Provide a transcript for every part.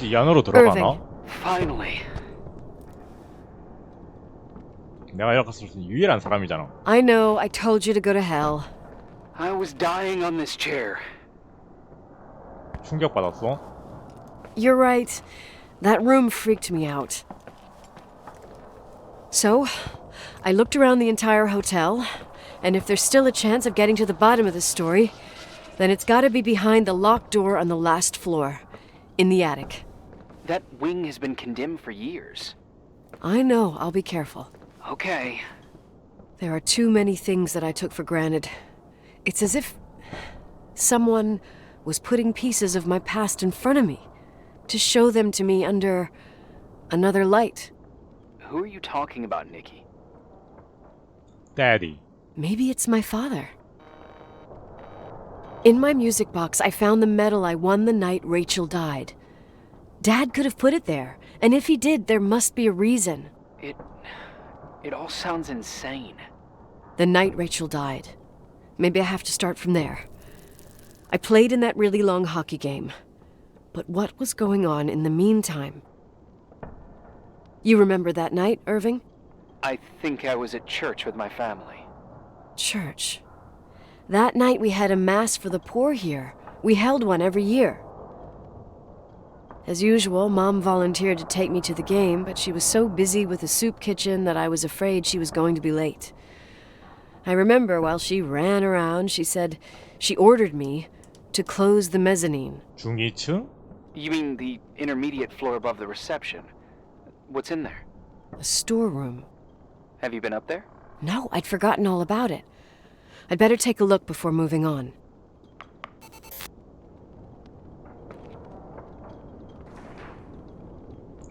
뭐지? 이 안으로 들어가나? Finally. 내가 이렇게 쓸 수 있는 유일한 사람이잖아. I know, I told you to go to hell. I was dying on this chair. 충격받았어? You're right. That room freaked me out. So, I looked around the entire hotel, and if there's still a chance of getting to the bottom of the story, then it's gotta be behind the locked door on the last floor, in the attic. That wing has been condemned for years. I know, I'll be careful. Okay. There are too many things that I took for granted. It's as if someone was putting pieces of my past in front of me to show them to me under another light. Who are you talking about, Nikki? Daddy. Maybe it's my father. In my music box, I found the medal I won the night Rachel died. Dad could have put it there, and if he did, there must be a reason. It all sounds insane. The night Rachel died. Maybe I have to start from there. I played in that really long hockey game. But what was going on in the meantime? You remember that night, Irving? I think I was at church with my family. Church. That night we had a mass for the poor here. We held one every year. As usual, Mom volunteered to take me to the game, but she was so busy with the soup kitchen that I was afraid she was going to be late. I remember while she ran around, she said she ordered me to close the mezzanine. 중2층? You mean the intermediate floor above the reception? What's in there? A storeroom. Have you been up there? No, I'd forgotten all about it. I'd better take a look before moving on.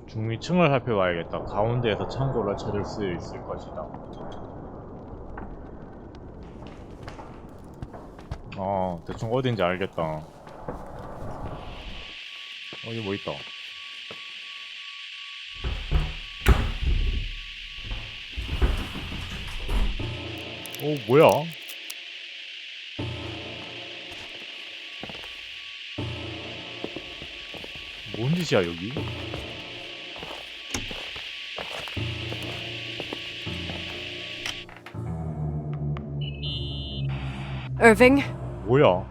중2층을 살펴봐야겠다. 가운데에서 창고를 찾을 수 있을 것이다. 대충 어딘지 알겠다. 여기 뭐 있다. 뭐야? 뭔 짓이야 여기? Irving? 뭐야?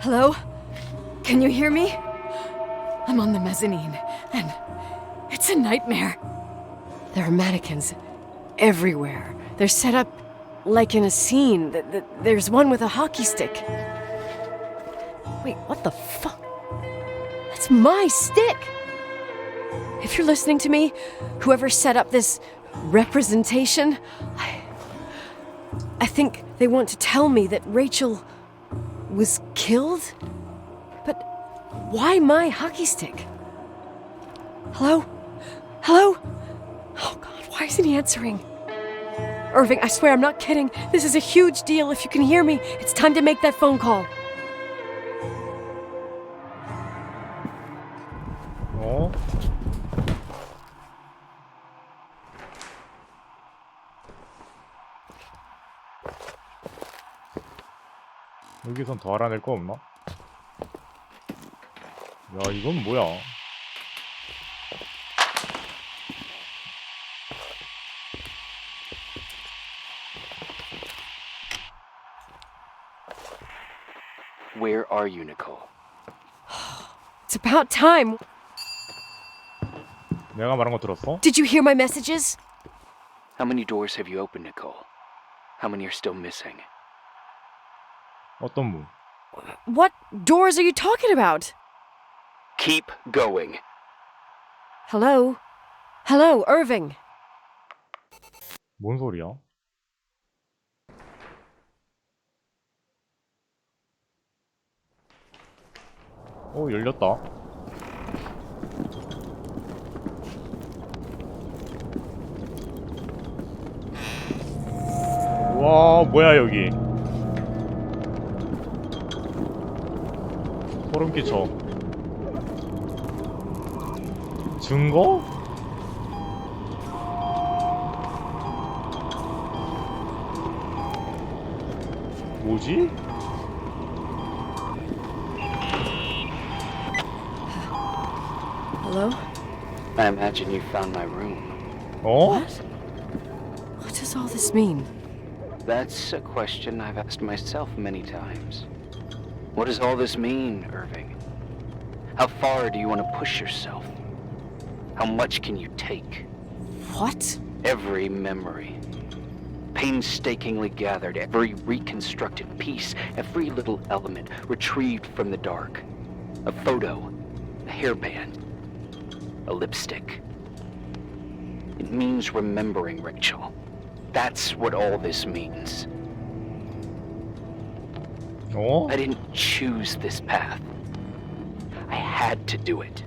Hello? Can you hear me? I'm on the mezzanine, and it's a nightmare. There are mannequins everywhere. They're set up like in a scene. There's one with a hockey stick. Wait, what the fuck? That's my stick! If you're listening to me, whoever set up this representation, I think they want to tell me that Rachel was killed? But why my hockey stick? Hello? Hello? Oh God, why isn't he answering? Irving, I swear I'm not kidding. This is a huge deal. If you can hear me, it's time to make that phone call. 여기선 더 알아낼 거 없나? 야, 이건 뭐야? Where are you, Nicole? It's about time. 내가 말한 거 들었어? Did you hear my messages? How many doors have you opened, Nicole? How many are still missing? 어떤 문? What doors are you talking about? Keep going. Hello? Hello, Irving. 뭔 소리야? 열렸다. 와, 뭐야 여기. 소름 끼쳐. 증거? 뭐지? Hello? I imagine you found my room. 어? What? What does all this mean? That's a question I've asked myself many times. What does all this mean, Irving? How far do you want to push yourself? How much can you take? What? Every memory, painstakingly gathered, every reconstructed piece, every little element retrieved from the dark. A photo, a hairband, a lipstick. It means remembering, Rachel. That's what all this means. 어? I didn't choose this path. I had to do it.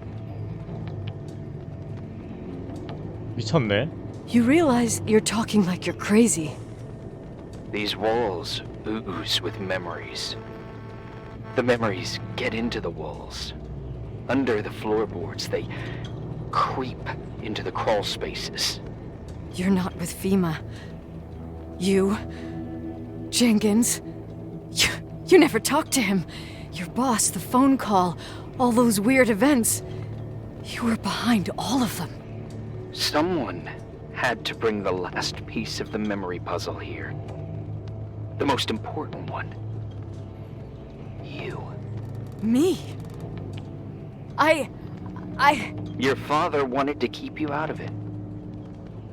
미쳤네. You realize you're talking like you're crazy. These walls ooze with memories. The memories get into the walls. Under the floorboards, they creep into the crawl spaces. You're not with FEMA. You... Jenkins... You never talked to him. Your boss, the phone call, all those weird events. You were behind all of them. Someone had to bring the last piece of the memory puzzle here. The most important one. You. Me? I... Your father wanted to keep you out of it.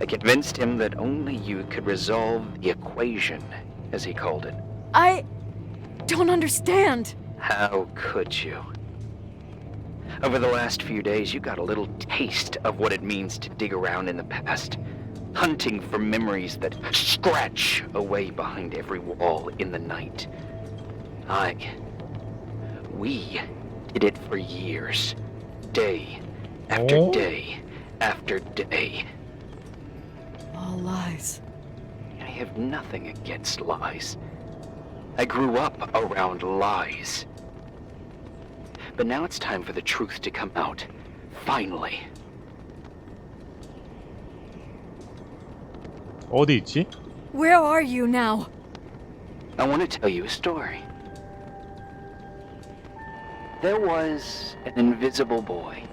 I convinced him that only you could resolve the equation, as he called it. I don't understand. How could you? Over the last few days, you got a little taste of what it means to dig around in the past, hunting for memories that scratch away behind every wall in the night. We did it for years, day after Oh? day after day. All lies. I have nothing against lies. I grew up around lies. But now it's time for the truth to come out. Finally. 어디 있지? Where are you now? I want to tell you a story. There was an invisible boy.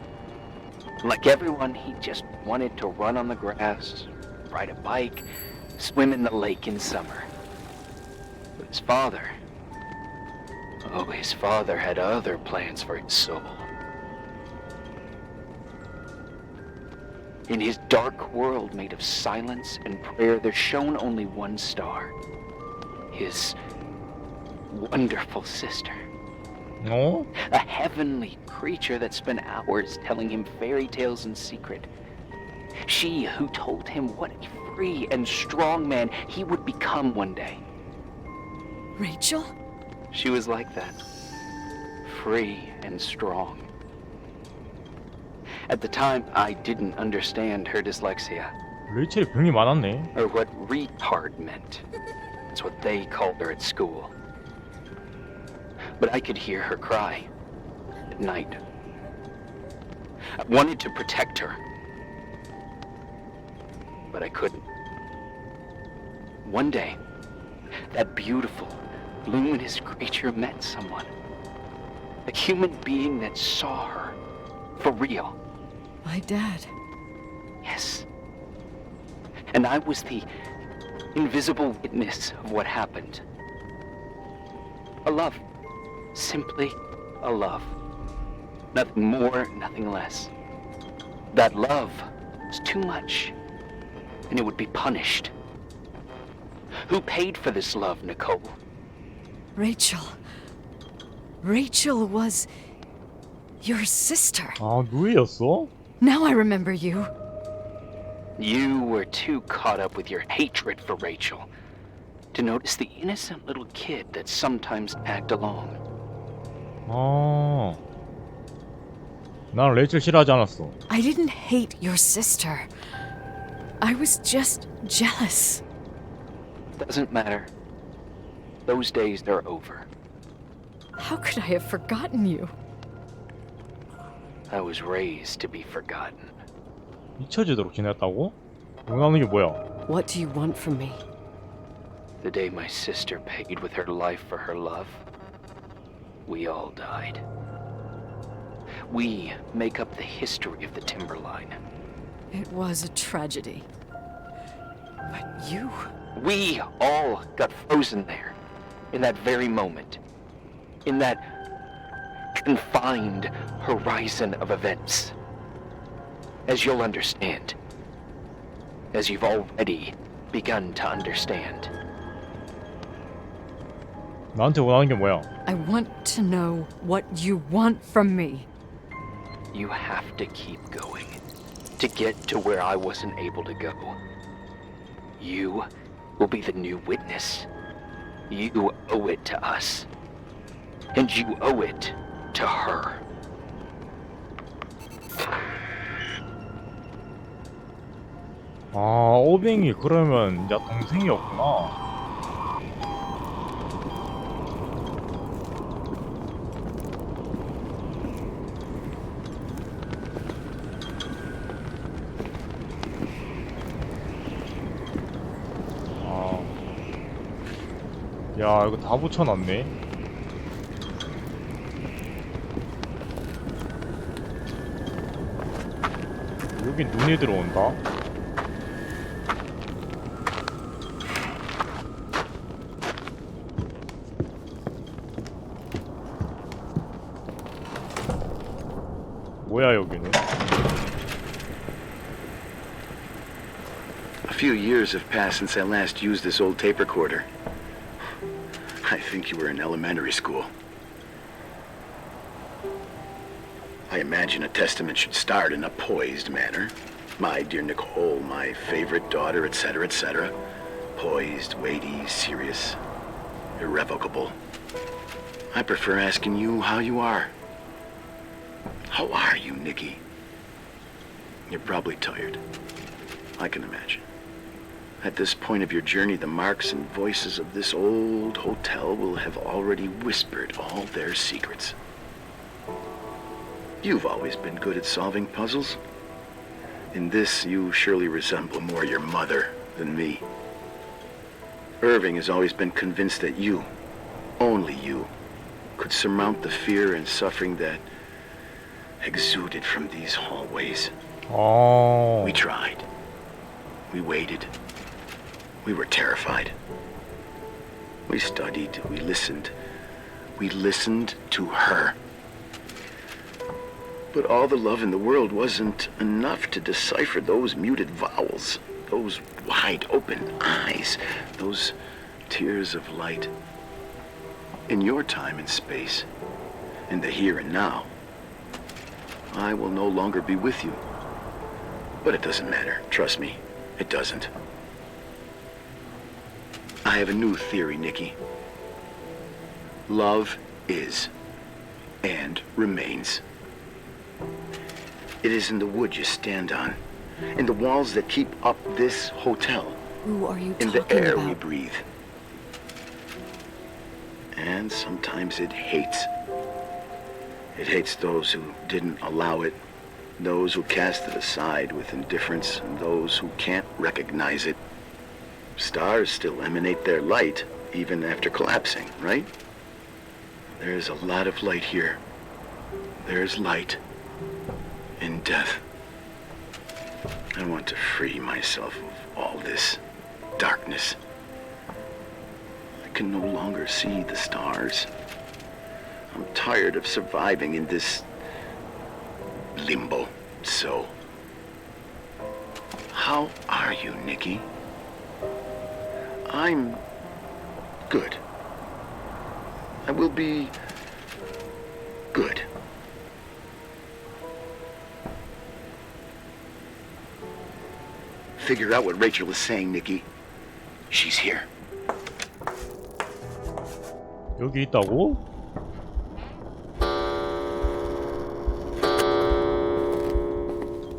Like everyone, he just wanted to run on the grass, ride a bike, swim in the lake in summer. But his father had other plans for his soul. In his dark world made of silence and prayer, there shone only one star. His wonderful sister. 어? A heavenly creature that spent hours telling him fairy tales in secret. She who told him what a free and strong man he would become one day. Rachel? She was like that. Free and strong. At the time, I didn't understand her dyslexia, 레이첼이 병이 많았네. or what retard meant. That's what they called her at school. But I could hear her cry at night. I wanted to protect her, but I couldn't. One day, that beautiful, luminous creature met someone. A human being that saw her for real. My dad. Yes. And I was the invisible witness of what happened. A love. Simply a love. Nothing more, nothing less. That love was too much, and it would be punished. Who paid for this love, Nicole? Rachel. Rachel was your sister. 아, 누이였어? Now I remember you. You were too caught up with your hatred for Rachel to notice the innocent little kid that sometimes tagged along. 아. 난 레이첼 싫어하지 않았어. I didn't hate your sister. I was just jealous. Doesn't matter. Those days are over. How could I have forgotten you? I was raised to be forgotten. 잊혀지도록 지냈다고? 원하는 게 뭐야? What do you want from me? The day my sister paid with her life for her love, we all died. We make up the history of the Timberline. It was a tragedy. But you... We all got frozen there, in that very moment. In that confined horizon of events. As you'll understand. As you've already begun to understand. 나한테 원하는 게 뭐야? I want to know what you want from me. You have to keep going to get to where I wasn't able to go. You will be the new witness. You owe it to us. And you owe it to her. 아, 오빙이 그러면 야 동생이었구나. 아, 야 이거 다 붙여놨네. 여기 눈이 들어온다. 뭐야 여기는? A few years have passed since I last used this old tape recorder. I think you were in elementary school. I imagine a testament should start in a poised manner. My dear Nicole, my favorite daughter, etc., etc. Poised, weighty, serious, irrevocable. I prefer asking you how you are. How are you, Nikki? You're probably tired. I can imagine. At this point of your journey, the marks and voices of this old hotel will have already whispered all their secrets. You've always been good at solving puzzles. In this, you surely resemble more your mother than me. Irving has always been convinced that you, only you, could surmount the fear and suffering that exuded from these hallways. 어. We tried. We waited. We were terrified. We studied. We listened. We listened to her. But all the love in the world wasn't enough to decipher those muted vowels, those wide open eyes, those tears of light. In your time and space, in the here and now, I will no longer be with you. But it doesn't matter. Trust me, it doesn't. I have a new theory, Nikki. Love is and remains. It is in the wood you stand on, in the walls that keep up this hotel, Who are you in talking the air about? we breathe. And sometimes it hates. It hates those who didn't allow it, those who cast it aside with indifference, and those who can't recognize it. Stars still emanate their light, even after collapsing, right? There's a lot of light here. There's light in death. I want to free myself of all this darkness. I can no longer see the stars. I'm tired of surviving in this limbo. So, how are you, Nikki? I'm good. I will be good. Figure out what Rachel is saying, Nikki. She's here. 여기 있다고?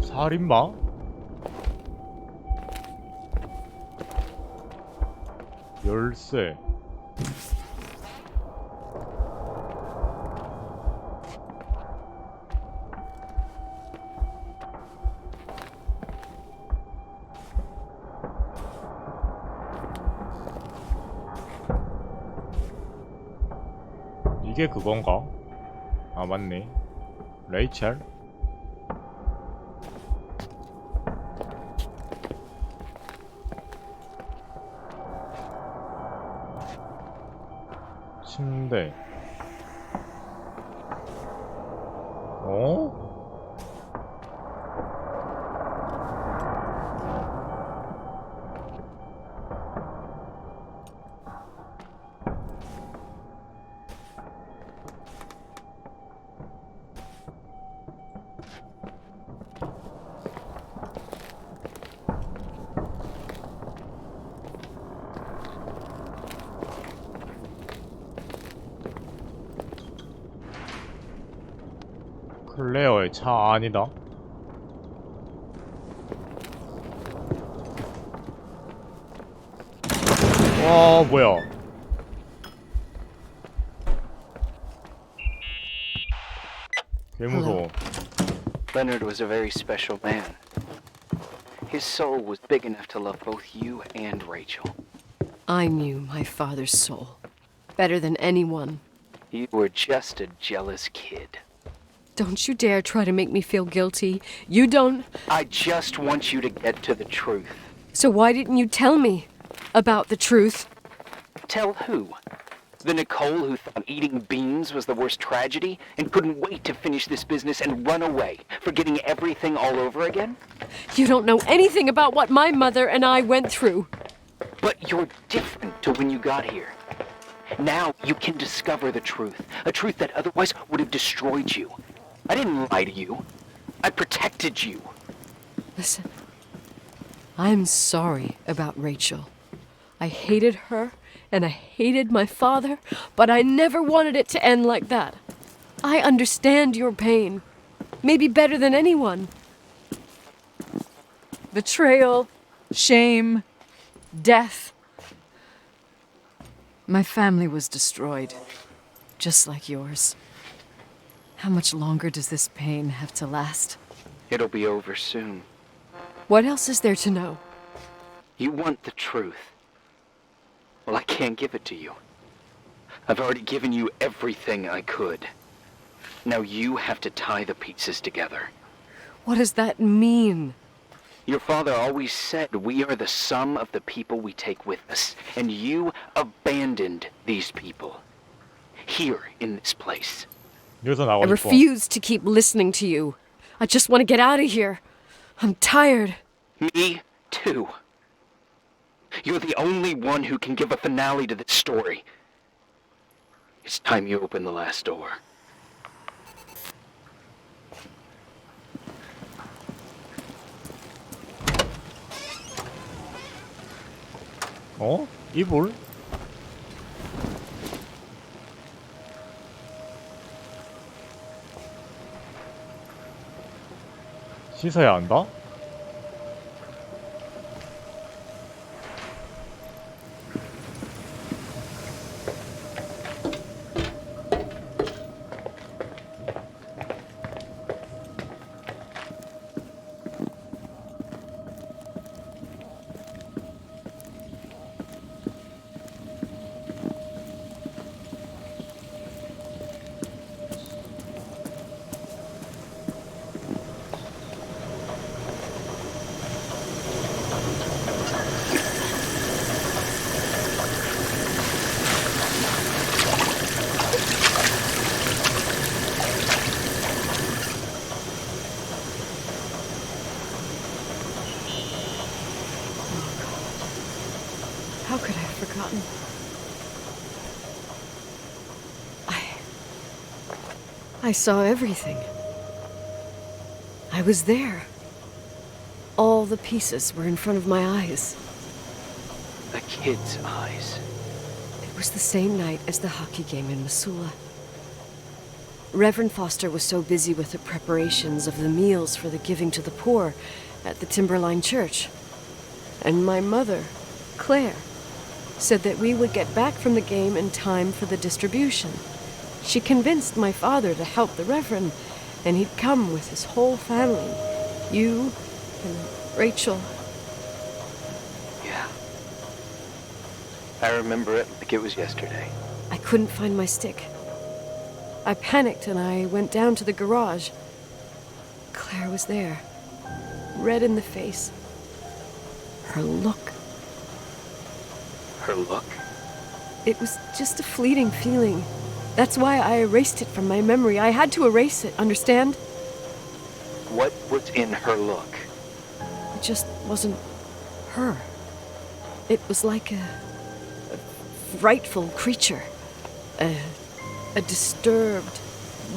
살인마? 열쇠. 이게 그건가? 아 맞네. 레이첼? 침대. 어? 클레어의 차 아니다. 와, 뭐야. 개 무서워. Leonard was a very special man. His soul was big enough to love both you and Rachel. I knew my father's soul better than anyone. You were just a jealous kid. Don't you dare try to make me feel guilty. You don't... I just want you to get to the truth. So why didn't you tell me about the truth? Tell who? The Nicole who thought eating beans was the worst tragedy and couldn't wait to finish this business and run away, forgetting everything all over again? You don't know anything about what my mother and I went through. But you're different to when you got here. Now you can discover the truth, a truth that otherwise would have destroyed you. I didn't lie to you. I protected you. Listen, I'm sorry about Rachel. I hated her, and I hated my father, but I never wanted it to end like that. I understand your pain, maybe better than anyone. Betrayal, shame, death. My family was destroyed, just like yours. How much longer does this pain have to last? It'll be over soon. What else is there to know? You want the truth. Well, I can't give it to you. I've already given you everything I could. Now you have to tie the pieces together. What does that mean? Your father always said we are the sum of the people we take with us, and you abandoned these people. Here in this place. 여기서 I 나가고 싶어. refuse to keep listening to you. I just want to get out of here. I'm tired. Me too. You're the only one who can give a finale to this story. It's time you open the last door. 어? 이불? 씻어야 한다? How could I have forgotten? I saw everything. I was there. All the pieces were in front of my eyes. A kid's eyes. It was the same night as the hockey game in Missoula. Reverend Foster was so busy with the preparations of the meals for the giving to the poor at the Timberline Church. And my mother, Claire, said that we would get back from the game in time for the distribution. She convinced my father to help the Reverend, and he'd come with his whole family. You and Rachel. Yeah. I remember it like it was yesterday. I couldn't find my stick. I panicked and I went down to the garage. Claire was there, red in the face. Her look. Her look? It was just a fleeting feeling. That's why I erased it from my memory. I had to erase it, understand? What was in her look? It just wasn't her. It was like a frightful creature. A disturbed,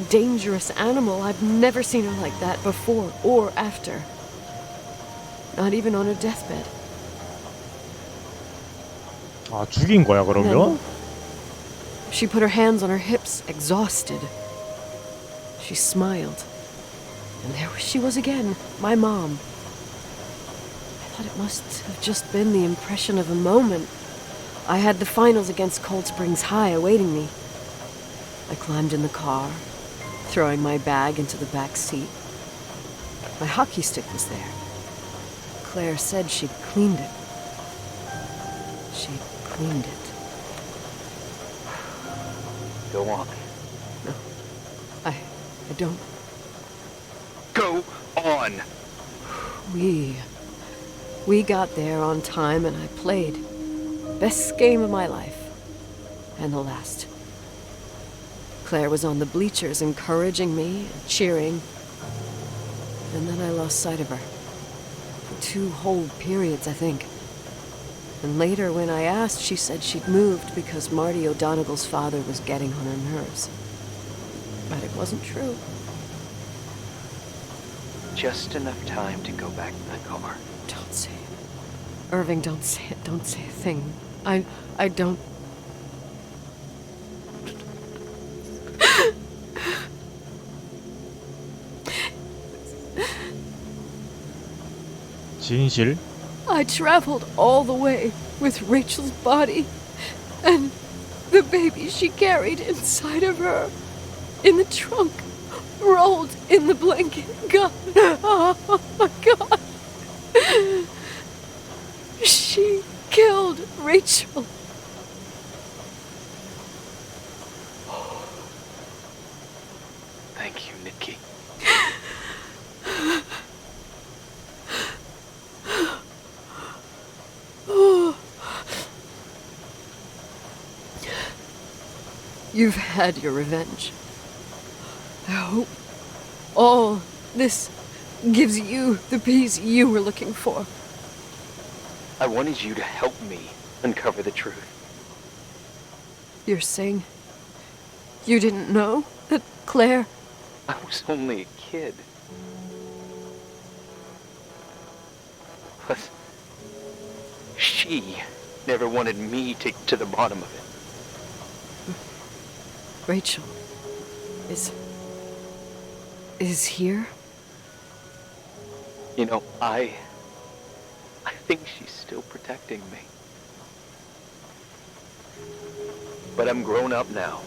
dangerous animal. I've never seen her like that before or after. Not even on her deathbed. 아, 죽인 거야, 그러면? She put her hands on her hips, exhausted. She smiled. And there she was again, my mom. I thought it must have just been the impression of a moment. I had the finals against Cold Springs High awaiting me. I climbed in the car, throwing my bag into the back seat. My hockey stick was there. Claire said she'd cleaned it. She'd cleaned it. Go on. No, I don't. Go on! We got there on time and I played. Best game of my life. And the last. Claire was on the bleachers encouraging me and cheering. And then I lost sight of her. For 2 whole periods, I think. And later, when I asked, she said she'd moved because Marty O'Donegal's father was getting on her nerves. But it wasn't true. Just enough time to go back to the car. Don't say it. Irving, don't say it. Don't say a thing. I don't... 진실? I traveled all the way with Rachel's body and the baby she carried inside of her in the trunk, rolled in the blanket. God, oh my God. She killed Rachel. Thank you, Nikki. You've had your revenge. I hope all this gives you the peace you were looking for. I wanted you to help me uncover the truth. You're saying you didn't know that Claire... I was only a kid. Plus, she never wanted me to get to the bottom of it. Rachel is here? You know, I think she's still protecting me. But I'm grown up now.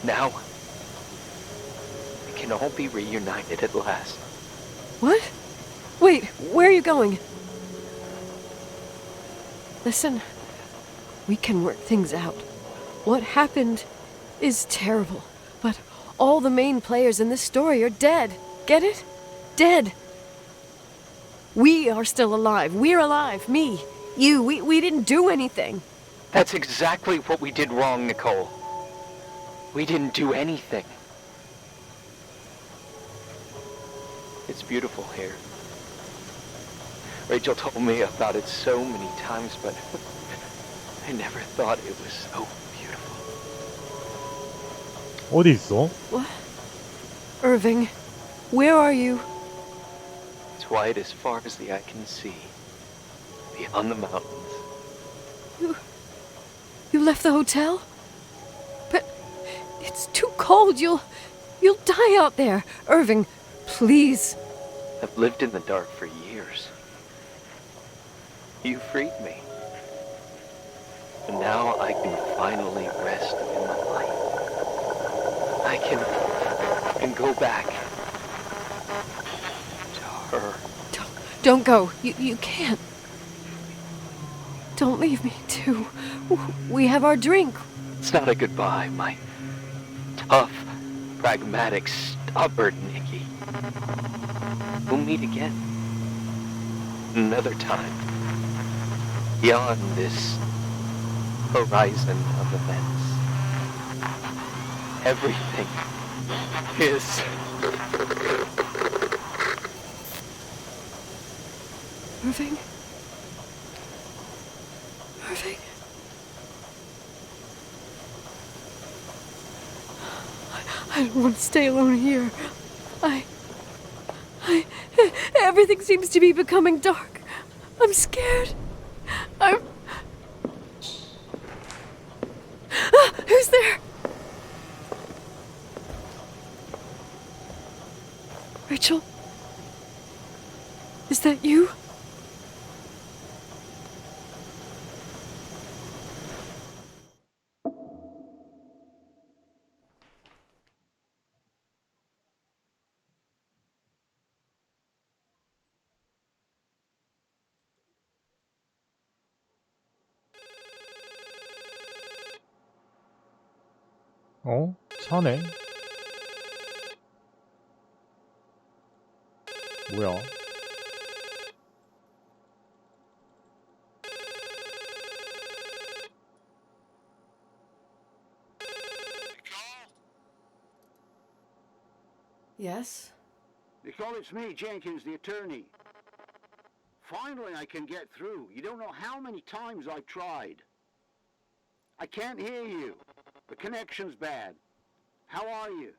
Now, we can all be reunited at last. What? Wait, where are you going? Listen, we can work things out. What happened is terrible, but all the main players in this story are dead. Get it? Dead. We are still alive. We're alive. Me, you, we didn't do anything. That's exactly what we did wrong, Nicole. We didn't do anything. It's beautiful here. Rachel told me about it so many times, but I never thought it was so beautiful. 어디 있어? What? Irving, where are you? It's white as far as the eye can see, beyond the mountains. You left the hotel? But it's too cold. You'll die out there. Irving, please. I've lived in the dark for years. You freed me. And now I can finally rest in the light. I can go back to her. Don't go. You can't. Don't leave me, too. We have our drink. It's not a goodbye, Tough, pragmatic, stubborn Nikki. We'll meet again. Another time. Beyond this horizon of events. Everything is... Irving? Irving? I don't want to stay alone here. Everything seems to be becoming dark. I'm scared. Who's there? Rachel? Is that you? 어? 차네? 뭐야? Yes? Nicole, it's me, Jenkins, the attorney. Finally, I can get through. You don't know how many times I've tried. I can't hear you. The connection's bad. How are you?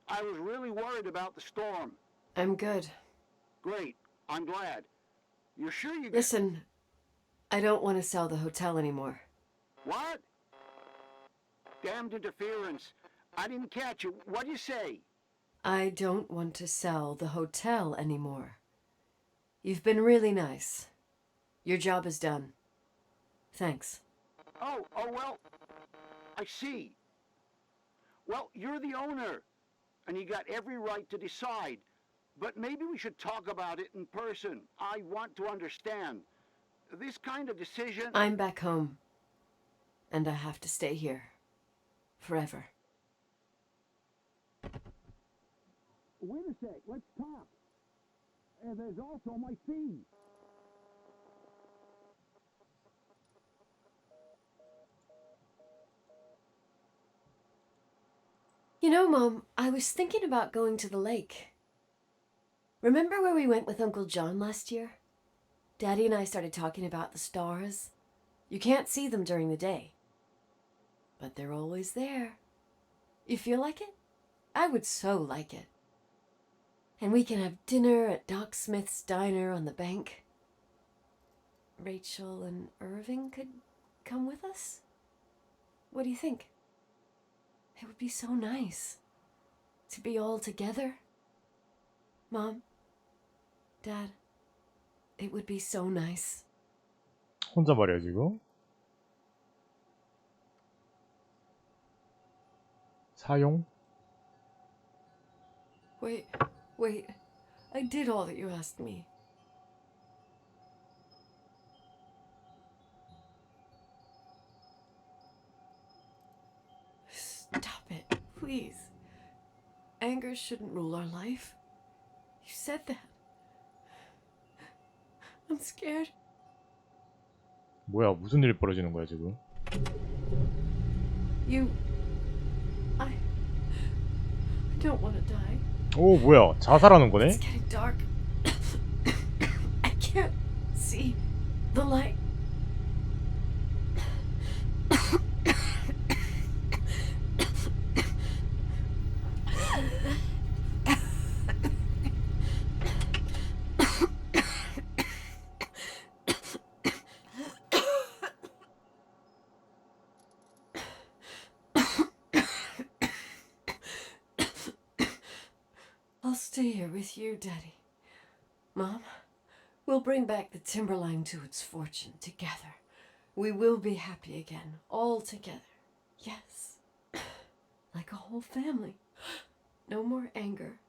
I was really worried about the storm. I'm good. Great. I'm glad. You're sure you... Listen, I don't want to sell the hotel anymore. What? Damned interference. I didn't catch you. What'd you say? I don't want to sell the hotel anymore. You've been really nice. Your job is done. Thanks. Oh, well, I see. Well, you're the owner, and you got every right to decide. But maybe we should talk about it in person. I want to understand. This kind of decision... I'm back home, and I have to stay here. Forever. Wait a sec, let's talk. There's also my fee. You know, Mom, I was thinking about going to the lake. Remember where we went with Uncle John last year? Daddy and I started talking about the stars. You can't see them during the day, but they're always there. You feel like it? I would so like it. And we can have dinner at Doc Smith's diner on the bank. Rachel and Irving could come with us? What do you think? It would be so nice to be all together. Mom, Dad, it would be so nice. 혼자 말이야 지금? 사용? Wait, I did all that you asked me. Stop it, please. Anger shouldn't rule our life. You said that. I'm scared. 뭐야 무슨 일이 벌어지는 거야 지금? I don't want to die. 오 뭐야 자살하는 거네? It's getting dark. I can't see the light. I'll stay here with you, Daddy. Mom, we'll bring back the Timberline to its fortune together. We will be happy again, all together. Yes. Like a whole family. No more anger.